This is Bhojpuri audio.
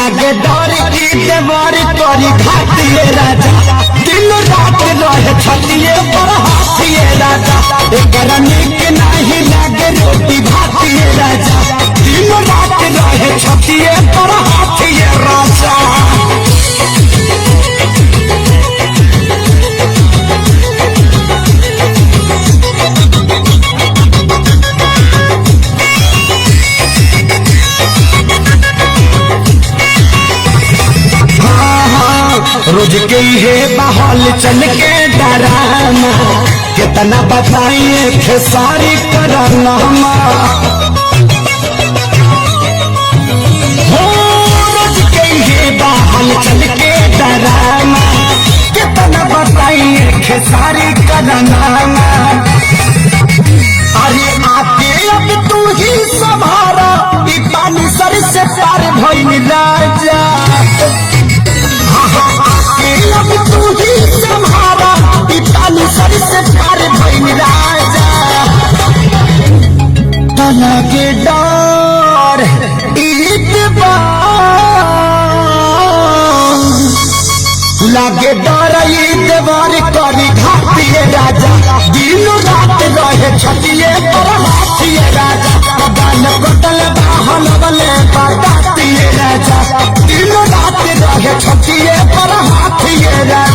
लागे डर की देवर करी घाटिए राजा दिन रात रहे छतिए पर हाथिए राजा एकरा निक नहीं लागे रोटी भातिए राजा दिन रात रहे छतिए पर हाथिए राजा। रोज के है बहाल चल के डराना कितना बताइए खेसारी कराना हो रोज के है बहाल चल के डराना कितना बताइए खेसारी कराना। अरे आके अब तू ही संभारा पानी सर से पार भइल राजा अब तू ही संभारा पानी सर से पार भइल राजा तना के डर लागे डर ईदवार करी घाटिए राजा दिन रात रहे छतिए पर हाथिए राजा बाल कटल बाहन बले बतातिए राजा दिन रात रहे छतिए पर हाथिए राजा।